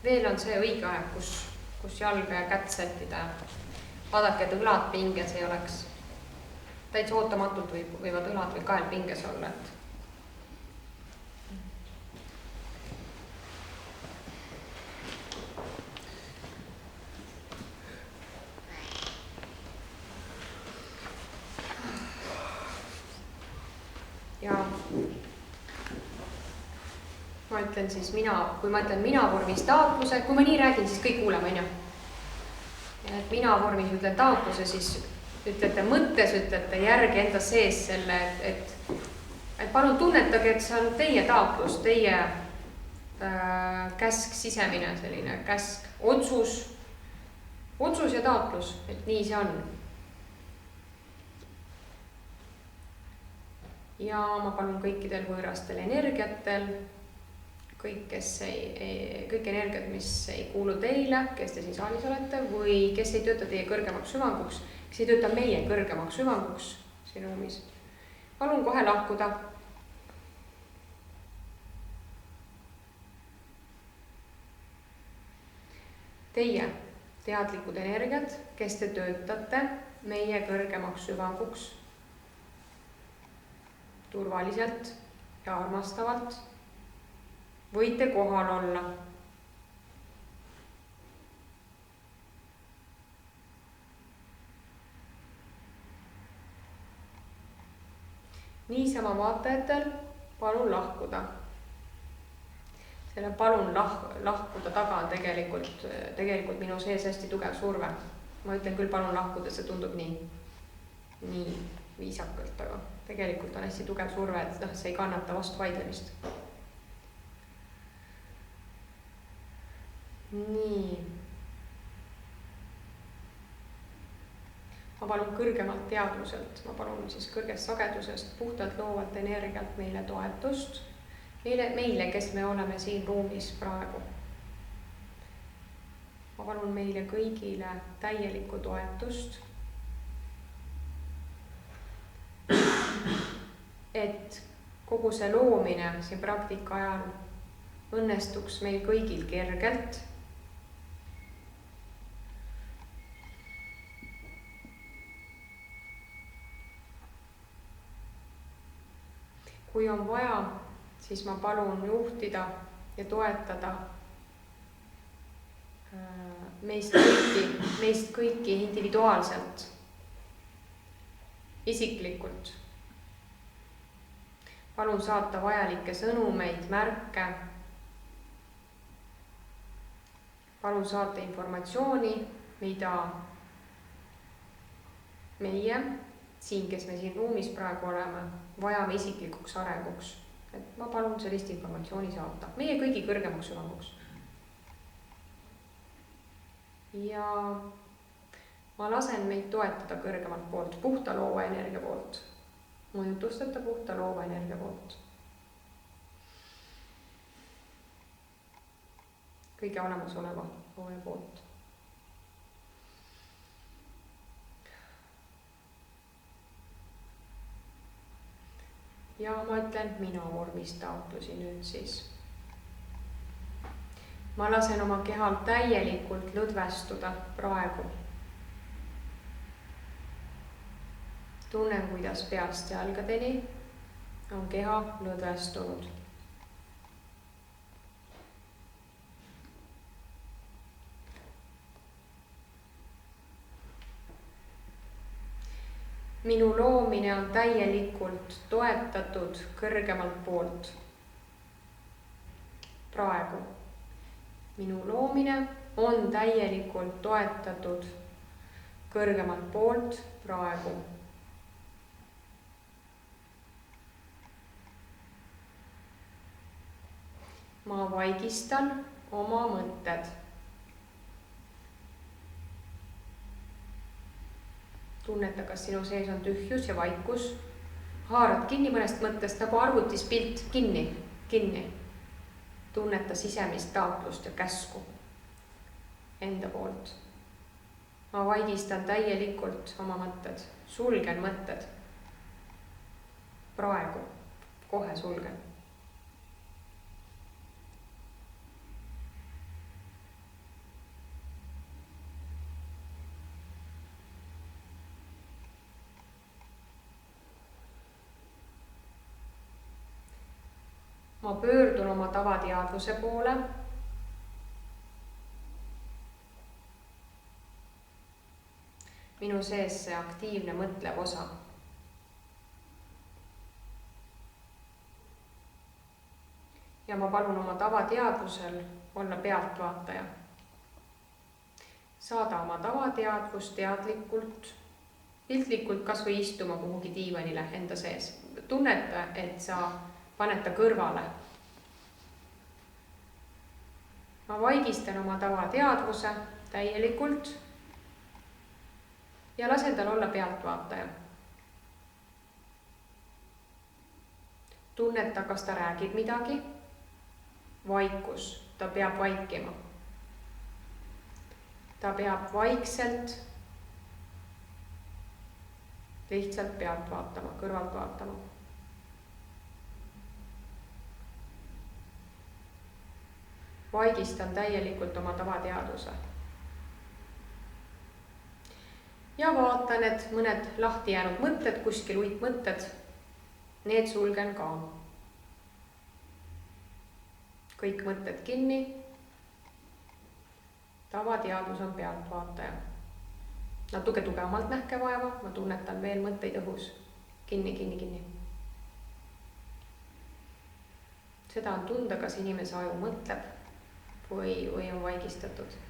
Veel on see õige aeg, kus jalga ja kätt sättida. Vaadake, et õlad pinges ei oleks. Täitsa ootamatult võivad õlad või kael pinges olla. Ja ma ütlen siis kui ma ütlen mina vormis taotluse, kui ma nii räägin, siis kõik kuuleme, on ju. Et mina vormis ütlen taotluse, siis ütlete mõttes, ütlete järgi enda sees selle, et palun tunnetage, et see on teie taotlus, teie käsk, sisemine selline käsk, otsus ja taotlus, et nii see on. Ja ma palun kõikidel võõrastel energiatel, kõik energiat, mis ei kuulu teile, kes te siin saalis olete või kes ei tööta teie kõrgemaks hüvanguks, kes ei tööta meie kõrgemaks hüvanguks siin ruumis. Palun kohe lahkuda. Teie teadlikud energiat, kes te töötate meie kõrgemaks hüvanguks turvaliselt ja armastavalt, võite kohal olla. Niisama vaatajatel palun lahkuda. Selle palun lahkuda taga on tegelikult minu sees hästi tugev surve. Ma ütlen küll palun lahkuda, see tundub nii viisakalt, aga tegelikult on hästi tugev surve, et see ei kannata vastu vaidlemist. Nii. Ma palun kõrgemalt teadvuselt, ma palun siis kõrgest sagedusest, puhtalt loovalt energialt meile toetust. Meile, kes me oleme siin ruumis praegu. Ma palun meile kõigile täielikku toetust. Et kogu see loomine siin praktika ajal õnnestuks meil kõigil kergelt. Kui on vaja, siis ma palun juhtida ja toetada meist kõiki individuaalselt, isiklikult. Palun saata vajalikke sõnumeid, märke. Palun saata informatsiooni, mida meie siin, kes me siin ruumis praegu oleme, vajame isiklikuks arenguks. Et ma palun sellist informatsiooni saata. Meie kõigi kõrgemaks hüvanguks. Ja ma lasen meid toetada kõrgemalt poolt, puhta loova energia poolt. Mõjutustate puhta loova energia poolt. Kõige olemasoleva loova poolt. Ja ma ütlen mina vormis taotlusi nüüd siis. Ma lasen oma kehal täielikult lõdvestuda praegu. Tunnen, kuidas peast jalgadeni on keha lõdvestunud. Minu loomine on täielikult toetatud kõrgemalt poolt. Praegu. Minu loomine on täielikult toetatud kõrgemalt poolt praegu. Ma vaigistan oma mõtted. Tunneta, kas sinu sees on tühjus ja vaikus. Haarad kinni mõnest mõttest nagu arvutis pilt kinni. Tunneta sisemist taotlust ja käsku enda poolt. Ma vaigistan täielikult oma mõtted. Sulgen mõtted. Praegu. Kohe sulgen. ma pöördun oma tavateadvuse poole. minu sees see aktiivne mõtlev osa. ja ma palun oma tavateadvusel olla pealtvaataja. Saada oma tavateadvust teadlikult, piltlikult kas või istuma kuhugi diivanile enda sees. Tunneta, et sa paned ta kõrvale. Ma vaigistan oma tavateadvuse täielikult ja lasen tal olla pealtvaataja. Tunneta, kas ta räägib midagi. Vaikus, ta peab vaikima. Ta peab vaikselt lihtsalt pealt vaatama, kõrvalt vaatama. Vaigistan täielikult oma tavateadvuse. Ja vaatan, et mõned lahti jäänud mõtted, kuskil uitmõtted, need sulgen ka. Kõik mõtted kinni. Tavateadvus on pealtvaataja. Natuke tugevamalt nähke vaeva, ma tunnetan veel mõtteid õhus. Kinni, kinni, kinni. Seda on tunda, kas inimese aju mõtleb või on vaigistatud.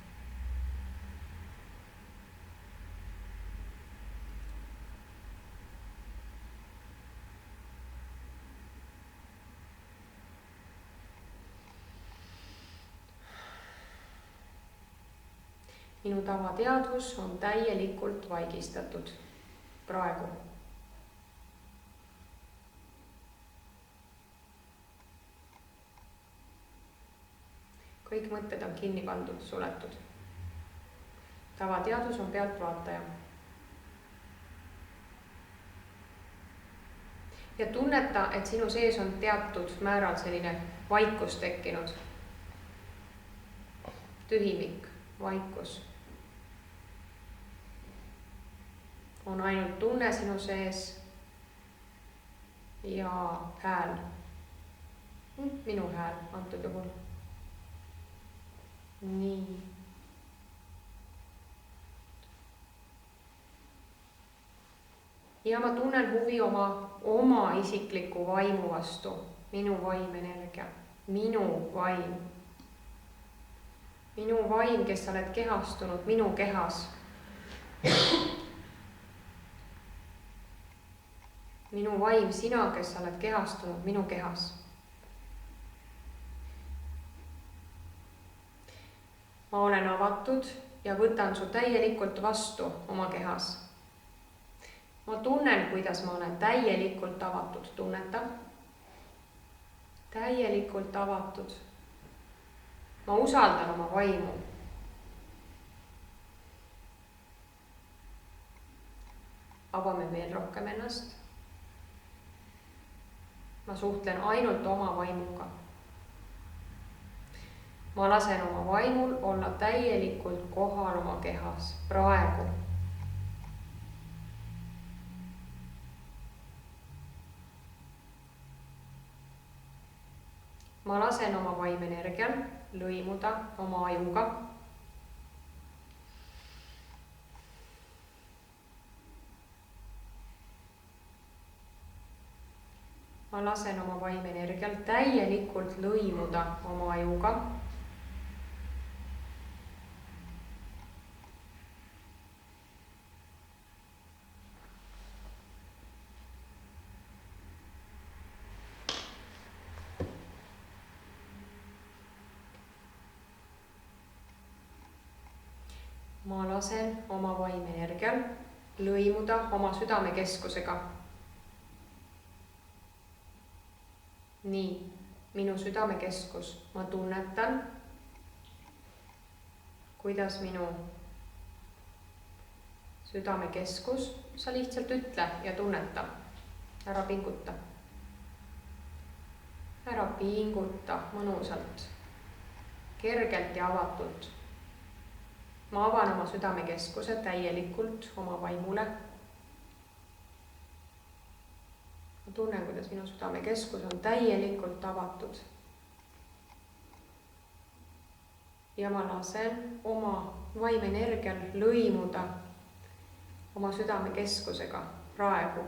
Minu tavateadvus on täielikult vaigistatud praegu. Kõik mõtted on kinni pandud, suletud. Tavateadvus on pealtvaataja. Ja tunneta, et sinu sees on teatud määral selline vaikus tekkinud. Tühimik, vaikus. On ainult tunne sinu sees ja hääl. Minu hääl antud juhul. Nii. Ja ma tunnen huvi oma isikliku vaimu vastu. Minu vaimenergia. Minu vaim. Minu vaim, kes sa oled kehastunud minu kehas. Minu vaim, sina, kes sa oled kehastunud minu kehas. Ma olen avatud ja võtan su täielikult vastu oma kehas. Ma tunnen, kuidas ma olen täielikult avatud. Tunneta. Täielikult avatud. Ma usaldan oma vaimu. Avame veel rohkem ennast. Ma suhtlen ainult oma vaimuga. Ma lasen oma vaimul olla täielikult kohal oma kehas praegu. Ma lasen oma vaimenergial lõimuda oma ajuga. Ma lasen oma vaimenergial täielikult lõimuda oma ajuga. Ma lasen oma vaimenergial lõimuda oma südamekeskusega. Nii, minu südamekeskus. Ma tunnetan, kuidas minu südamekeskus, sa lihtsalt ütle ja tunneta. Ära pinguta. Ära pinguta mõnusalt, kergelt ja avatult. Ma avan oma südamekeskuse täielikult oma vaimule. Ma ma tunnen, kuidas minu südamekeskus on täielikult avatud. Ja ma lasen oma vaimenergial lõimuda oma südamekeskusega praegu.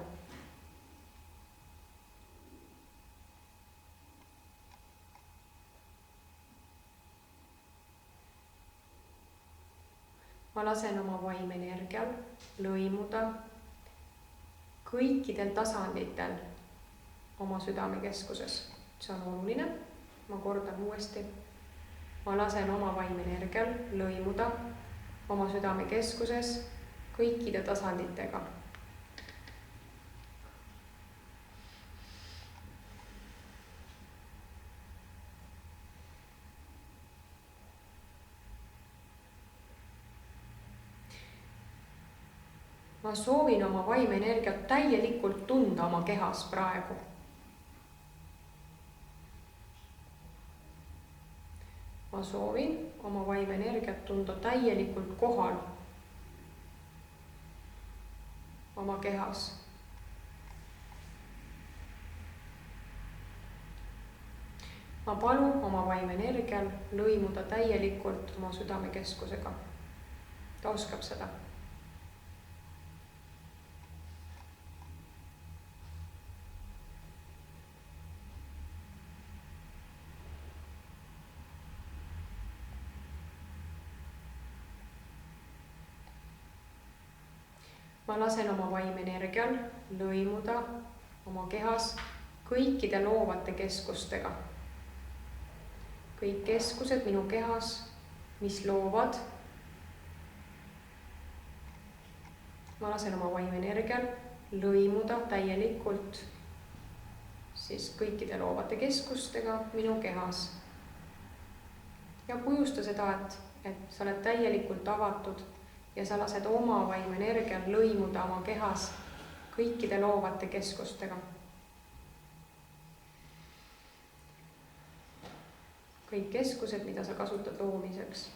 Ma lasen oma vaimenergial lõimuda kõikidel tasanditel oma südamekeskuses. See on oluline. Ma kordan uuesti. Ma lasen oma vaimenergial lõimuda oma südamekeskuses kõikide tasanditega. Ma soovin oma vaimenergiat täielikult tunda oma kehas praegu. Ma soovin oma vaimenergiat tunda täielikult kohal oma kehas. Ma palun oma vaimenergial lõimuda täielikult oma südamekeskusega. Ta oskab seda. Ma lasen oma vaimenergial lõimuda oma kehas kõikide loovate keskustega. Kõik keskused minu kehas, mis loovad. Ma lasen oma vaimenergial lõimuda täielikult siis kõikide loovate keskustega minu kehas. Ja kujusta seda, et sa oled täielikult avatud ja sa lased oma vaimenergial lõimuda oma kehas kõikide loovate keskustega. Kõik keskused, mida sa kasutad loomiseks.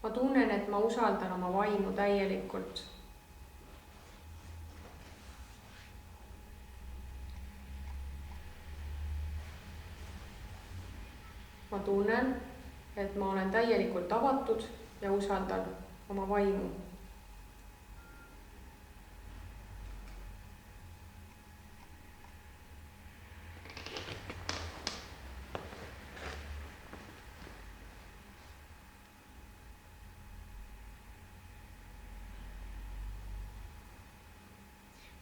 Ma tunnen, et ma usaldan oma vaimu täielikult. Ma tunnen, et ma olen täielikult avatud ja usaldan oma vaimu.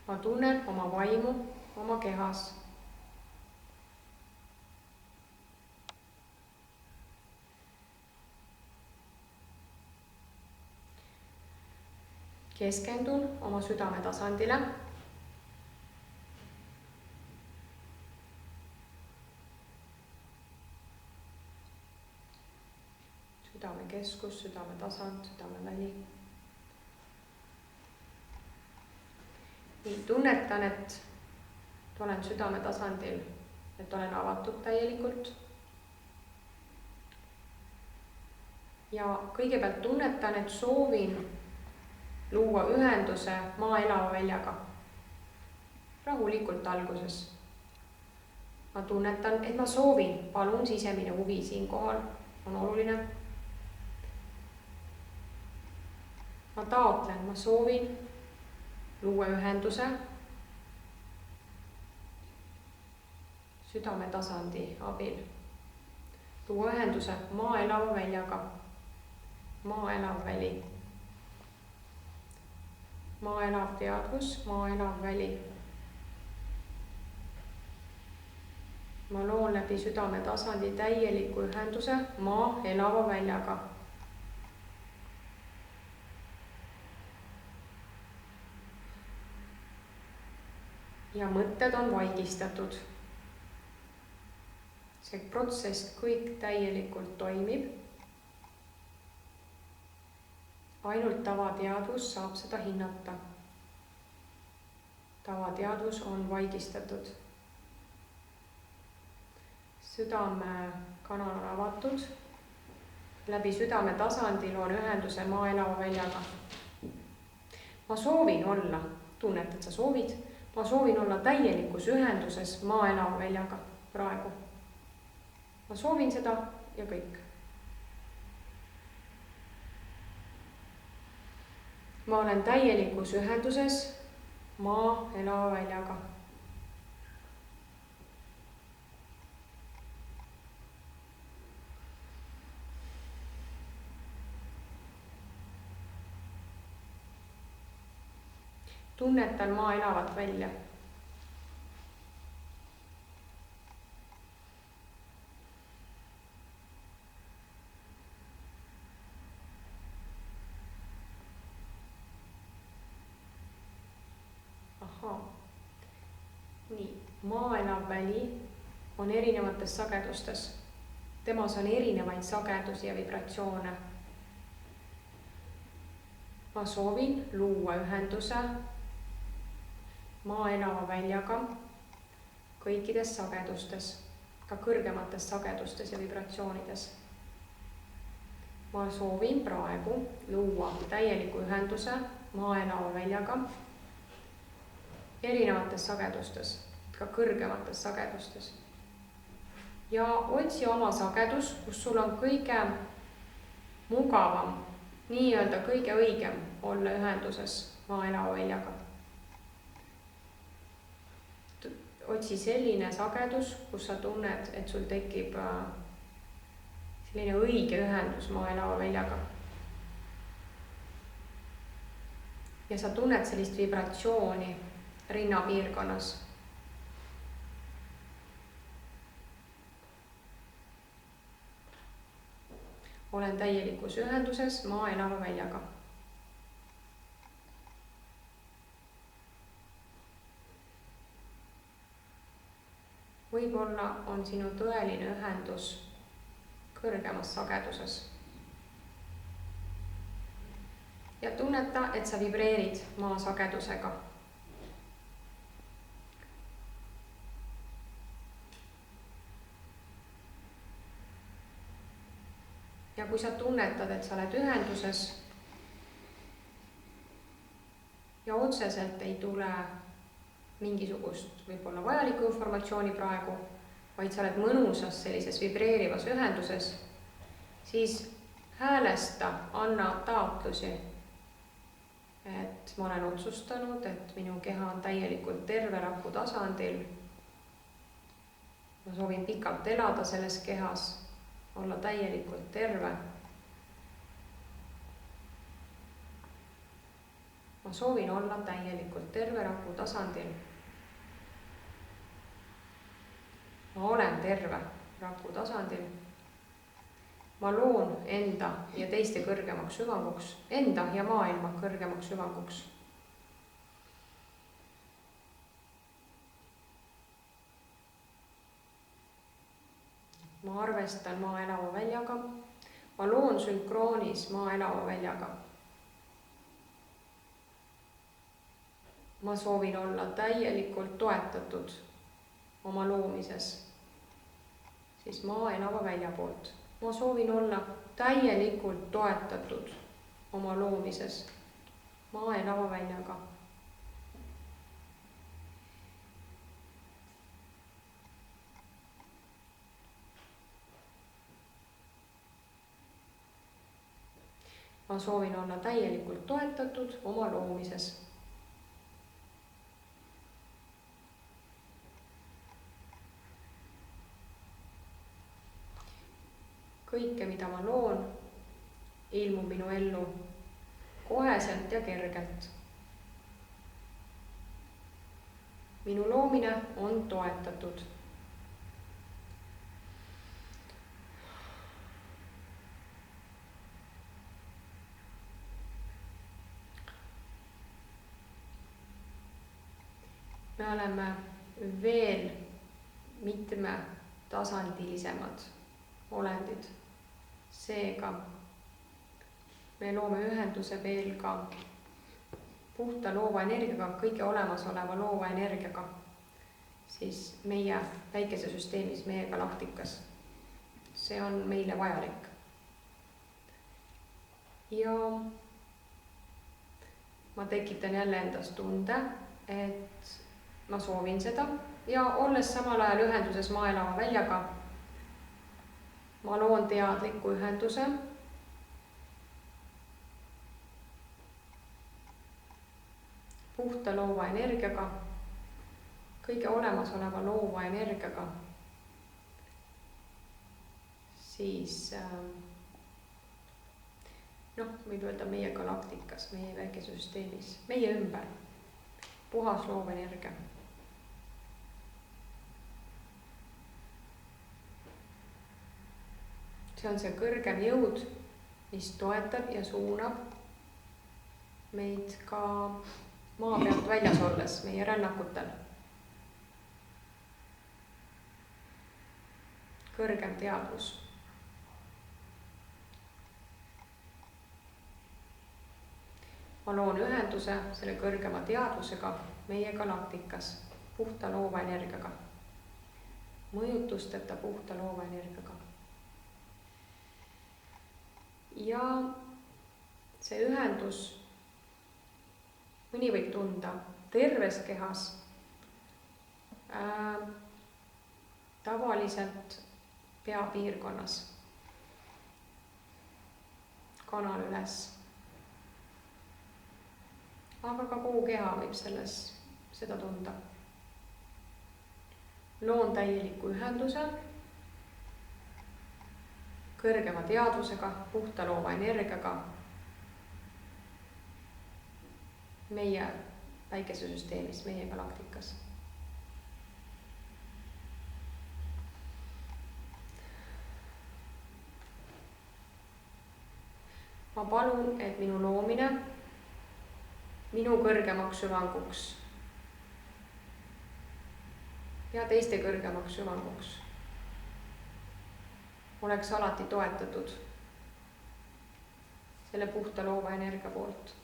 Ma tunnen oma vaimu oma kehas. Keskendun oma südametasandile. Südamekeskus, südametasand, südameväli. Nii tunnetan, et olen südametasandil, et olen avatud täielikult. Ja kõigepealt tunnetan, et soovin luua ühenduse maa elava väljaga. Rahulikult alguses. Ma tunnetan, et ma soovin, palun sisemine huvi siinkohal on oluline. Ma taotlen, ma soovin luua ühenduse südametasandi abil. Luua ühenduse maa elava väljaga. Maa elav väli. Maa elav teadvus, maa elav väli. Ma loon läbi südametasandi täieliku ühenduse maa elava väljaga. Ja mõtted on vaigistatud. See protsess kõik täielikult toimib. Ainult tavateadvus saab seda hinnata. Tavateadvus on vaigistatud. Südamekanal on avatud. läbi südame tasandil loon ühenduse maa elava väljaga. Ma soovin olla, tunned, et sa soovid, ma soovin olla täielikus ühenduses maa elava väljaga praegu. Ma soovin seda ja kõik. Ma olen täielikus ühenduses maa elava väljaga. Tunnetan maa elavat välja. Nii, maa elav väli on erinevates sagedustes. Temas on erinevaid sagedusi ja vibratsioone. Ma soovin luua ühenduse maa elava väljaga kõikides sagedustes, ka kõrgemates sagedustes ja vibratsioonides. Ma soovin praegu luua täieliku ühenduse maa elava väljaga erinevates sagedustes, ka kõrgemates sagedustes. Ja otsi oma sagedus, kus sul on kõige mugavam, nii-öelda kõige õigem olla ühenduses maa elava väljaga. Otsi selline sagedus, kus sa tunned, et sul tekib selline õige ühendus maa elava väljaga. Ja sa tunned sellist vibratsiooni rinnapiirkonnas. Olen täielikus ühenduses maa elava väljaga. Võib-olla on sinu tõeline ühendus kõrgemas sageduses. Ja tunneta, et sa vibreerid maa sagedusega. Ja kui sa tunnetad, et sa oled ühenduses ja otseselt ei tule mingisugust võib-olla vajalikku informatsiooni praegu, vaid sa oled mõnusas sellises vibreerivas ühenduses, siis häälesta, anna taotlusi, et ma olen otsustanud, et minu keha on täielikult terve raku tasandil. Ma soovin pikalt elada selles kehas, olla täielikult terve. Ma soovin olla täielikult terve raku tasandil. Ma olen terve raku tasandil. Ma loon enda ja teiste kõrgemaks hüvanguks, enda ja maailma kõrgemaks hüvanguks. Ma arvestan maa elava väljaga. Ma loon sünkroonis maa elava väljaga. Ma soovin olla täielikult toetatud oma loomises, siis maa elava välja poolt. Ma soovin olla täielikult toetatud oma loomises maa elava väljaga. Ma soovin olla täielikult toetatud oma loomises. Kõike, mida ma loon, ilmub minu ellu koheselt ja kergelt. Minu loomine on toetatud. Me oleme veel mitmetasandilisemad olendid. Seega me loome ühenduse veel ka puhta loova energiaga, kõige olemasoleva loova energiaga, siis meie päikesesüsteemis, meie galaktikas. See on meile vajalik. ja ma tekitan jälle endas tunde, et ma soovin seda ja olles samal ajal ühenduses Maa-elava väljaga, ma loon teadliku ühenduse puhta loova energiaga, kõige olemasoleva loova energiaga, siis võib öelda meie galaktikas, meie väikesüsteemis, meie ümber, puhas loov energia. See on see kõrgem jõud, mis toetab ja suunab meid ka maa pealt väljas olles, meie rännakutel. Kõrgem teadvus. Ma loon ühenduse selle kõrgema teadvusega meie galaktikas, puhta loova energiaga, mõjutusteta puhta loova energiaga. Ja see ühendus, mõni võib tunda terves kehas, tavaliselt peapiirkonnas, kanal üles, aga ka kogu keha võib seda tunda. Loon täieliku ühenduse kõrgema teadvusega, puhta loova energiaga meie päikesesüsteemis, meie galaktikas. Ma palun, et minu loomine minu kõrgemaks hüvanguks ja teiste kõrgemaks hüvanguks oleks alati toetatud selle puhta loova energia poolt.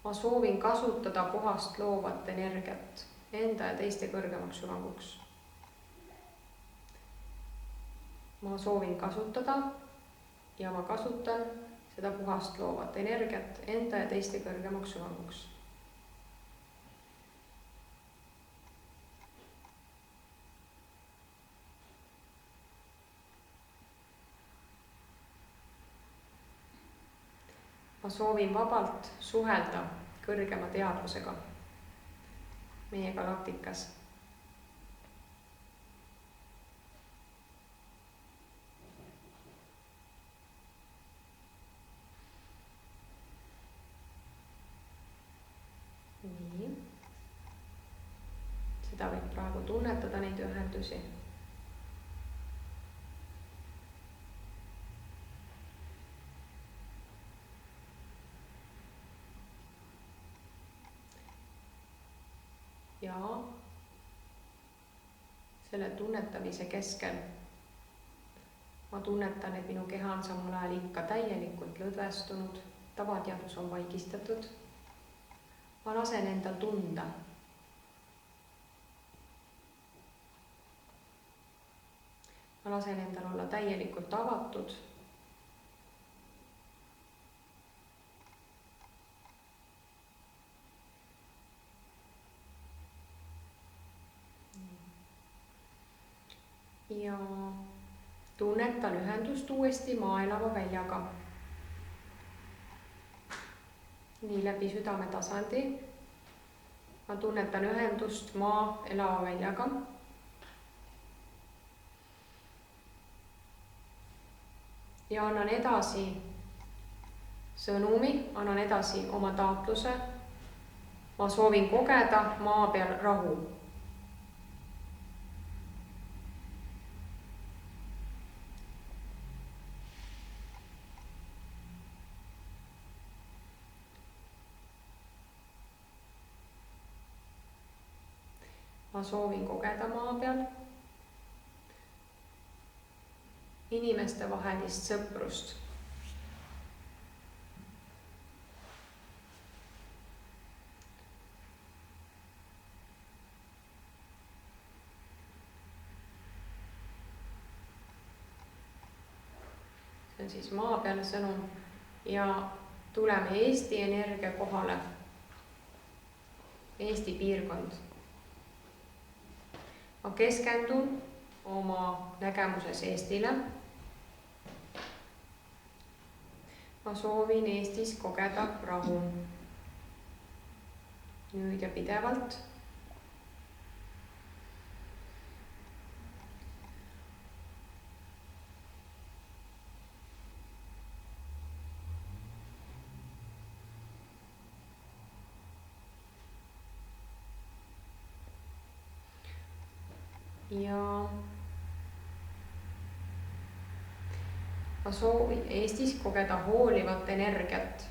Ma soovin kasutada puhast loovat energiat enda ja teiste kõrgemaks hüvanguks. Ma soovin kasutada ja ma kasutan seda puhast loovat energiat enda ja teiste kõrgemaks hüvanguks. Ma soovin vabalt suhelda kõrgema teadvusega meie galaktikas. Nii. Seda võib praegu tunnetada neid ühendusi. Ja selle tunnetamise keskel ma tunnetan, et minu keha on samal ajal ikka täielikult lõdvestunud, tavateadvus on vaigistatud. Ma lasen endal tunda. Ma lasen endal olla täielikult avatud. Ja tunnetan ühendust uuesti Maa-elava väljaga. Nii läbi südametasandi. Ma tunnetan ühendust Maa-elava väljaga. Ja annan edasi sõnumi, annan edasi oma taotluse. Ma soovin kogeda maa peal rahu. Ma soovin kogeda maa peal inimeste vahelist sõprust. See on siis maa peal sõnum ja tuleme Eesti energia kohale. Eesti piirkond. Ma keskendun oma nägemuses Eestile. Ma soovin Eestis kogeda rahu. Nüüd ja pidevalt. Ja ma soovin Eestis kogeda hoolivat energiat.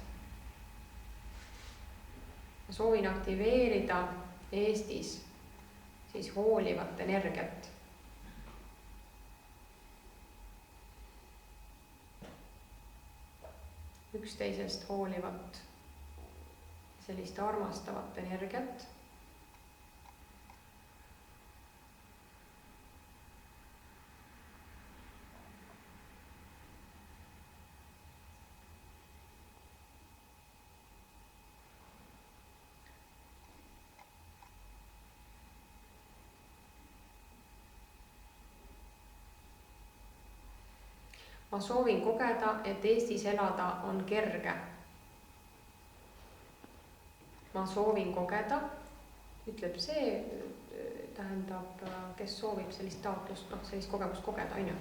Ma soovin aktiveerida Eestis siis hoolivat energiat. Üksteisest hoolivat, sellist armastavat energiat. Ma soovin kogeda, et Eestis elada on kerge. Ma soovin kogeda, ütleb see, tähendab, kes soovib sellist taotlust, sellist kogemust kogeda, on ju.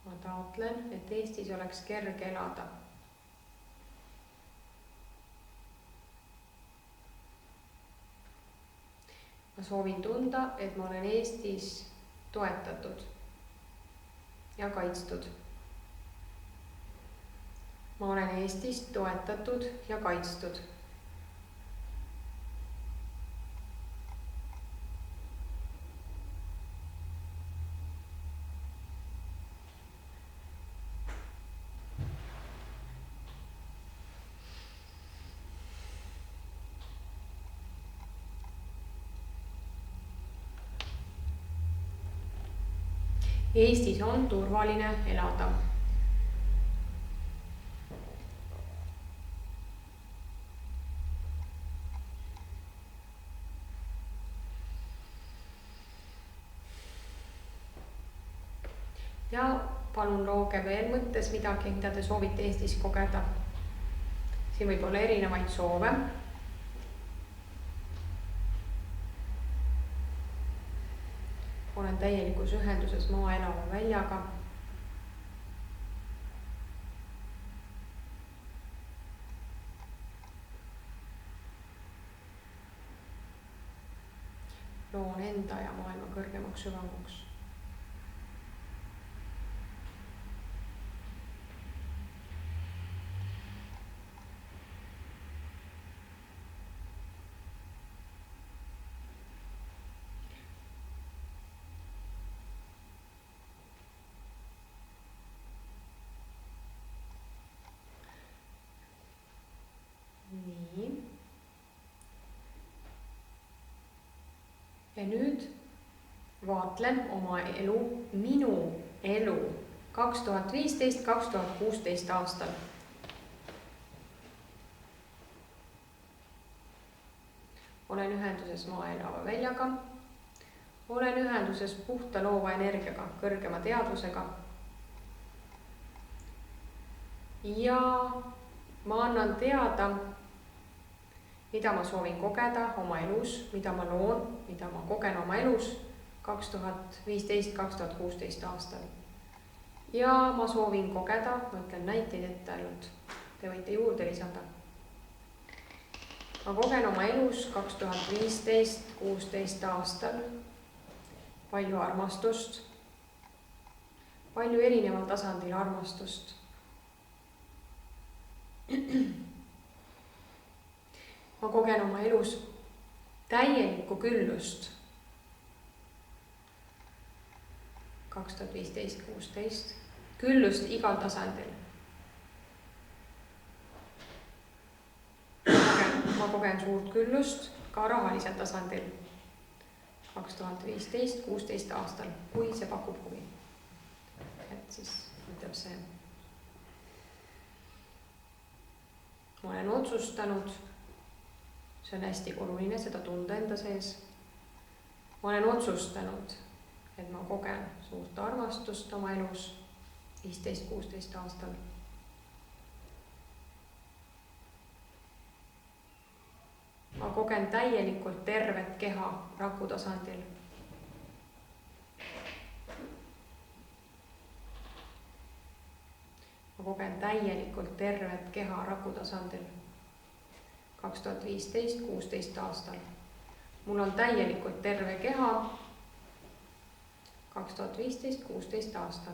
Ma taotlen, et Eestis oleks kerge elada. Ma soovin tunda, et ma olen Eestis toetatud ja kaitstud. Ma olen Eestis toetatud ja kaitstud. Eestis on turvaline elada. Ja palun looge veel mõttes midagi, mida te soovite Eestis kogeda. Siin võib olla erinevaid soove. Olen täielikus ühenduses maa elava väljaga. Loon enda ja maailma kõrgemaks süvanguks. Nii. Ja nüüd vaatlen oma elu, minu elu 2015-2016 aastal. Olen ühenduses maa elava väljaga. Olen ühenduses puhta loova energiaga, kõrgema teadvusega. Ja ma annan teada, mida ma soovin kogeda oma elus, mida ma loon, mida ma kogen oma elus 2015-2016 aastal. Ja ma soovin kogeda, ma ütlen näiteid ette ainult, te võite juurde lisada. Ma kogen oma elus 2015-2016 aastal palju armastust, palju erineval tasandil armastust. Ma kogen oma elus täielikku küllust 2015-2016, küllust igal tasandil. Ma kogen suurt küllust ka rahalisel tasandil 2015-16 aastal, kui see pakub huvi. Et siis ütleb see. Ma olen otsustanud, see on hästi oluline, seda tunda enda sees. Ma olen otsustanud, et ma kogen suurt armastust oma elus 15-16 aastal. Ma kogen täielikult tervet keha raku tasandil. Ma kogen täielikult tervet keha raku tasandil 2015-16 aastal. Mul on täielikult terve keha 2015-16 aastal.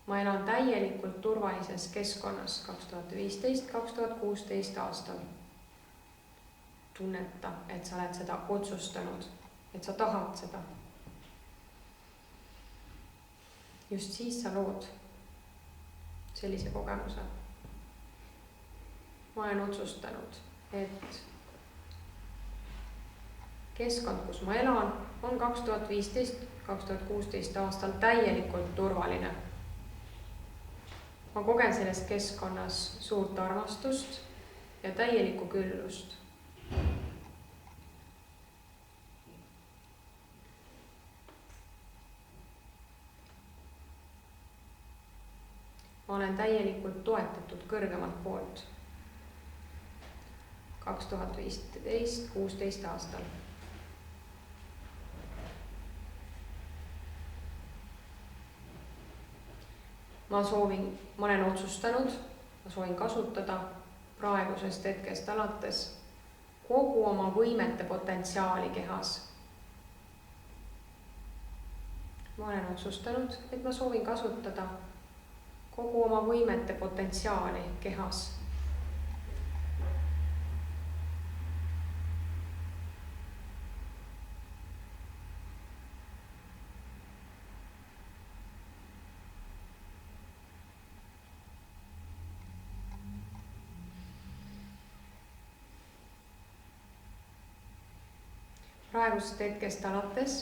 Ma elan täielikult turvalises keskkonnas 2015-2016 aastal. Tunneta, et sa oled seda otsustanud, et sa tahad seda. Just siis sa lood sellise kogemuse. Ma olen otsustanud, et keskkond, kus ma elan, on 2015-2016 aastal täielikult turvaline. Ma kogen selles keskkonnas suurt armastust ja täielikku küllust. Ma olen täielikult toetatud kõrgemalt poolt 2015-16 aastal. Ma olen otsustanud, ma soovin kasutada praegusest hetkest alates kogu oma võimete potentsiaali kehas. Ma olen otsustanud, et ma soovin kasutada kogu oma võimete potentsiaali kehas. Praegusest hetkest alates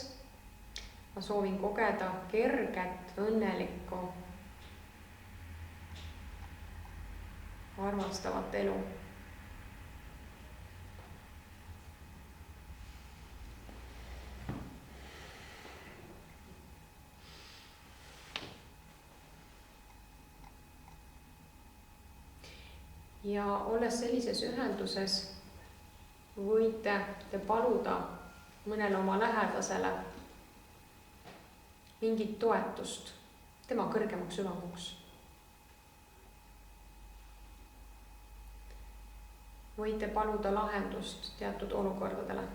ma soovin kogeda kerget, õnnelikku, armastavat elu. Ja olles sellises ühenduses, võite te paluda mõnele oma lähedasele mingit toetust tema kõrgemaks süvamuks. Võite paluda lahendust teatud olukordadele.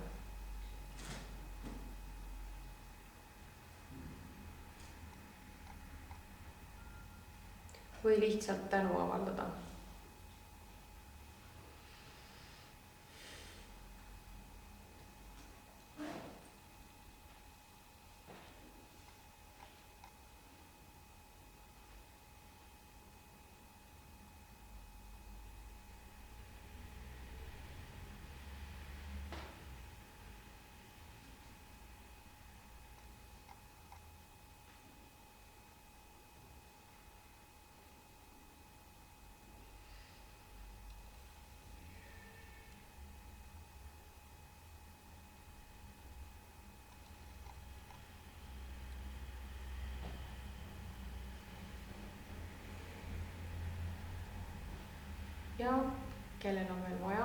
Või lihtsalt tänu avaldada. Ja kellel on veel vaja,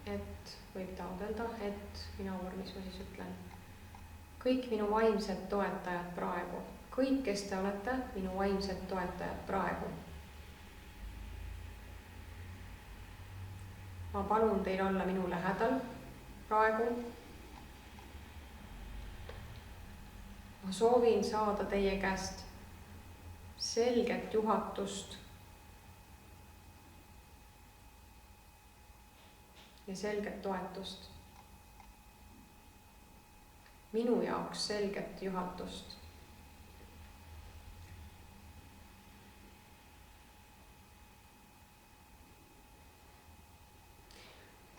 et võib taodelda, et mina vormis ma siis ütlen. Kõik minu vaimsed toetajad praegu, kõik, kes te olete minu vaimsed toetajad praegu. Ma palun teil olla minu lähedal praegu. Ma soovin saada teie käest selget juhatust ja selget toetust. minu jaoks selget juhatust.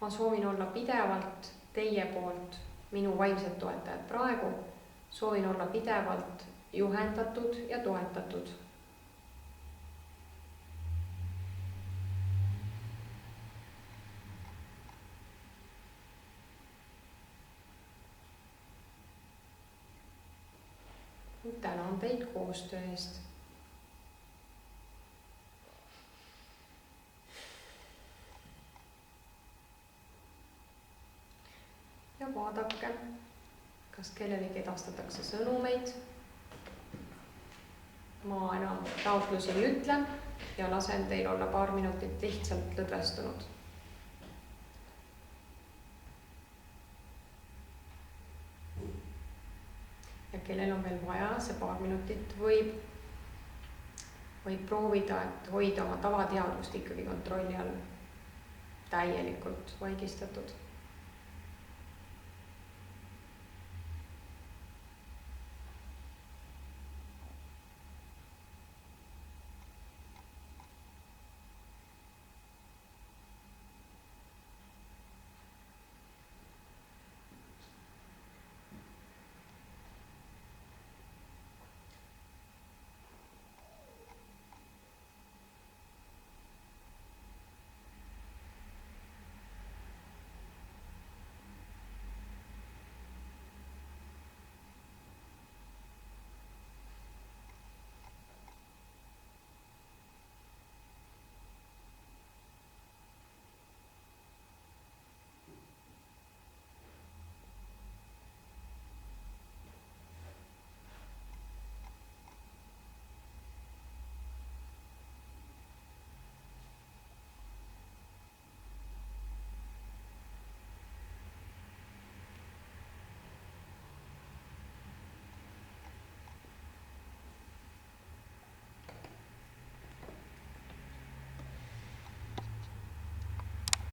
Ma soovin olla pidevalt teie poolt, minu vaimsed toetajad praegu, soovin olla pidevalt juhendatud ja toetatud. Tänan teid koostöö eest. Ja vaadake, kas kellelegi edastatakse sõnumeid. Ma enam taotlusi ei ütle ja lasen teil olla paar minutit lihtsalt lõdvestunud. Ja kellel on veel vaja, see paar minutit võib proovida, et hoida oma tavateadvust ikkagi kontrolli all, täielikult vaigistatud.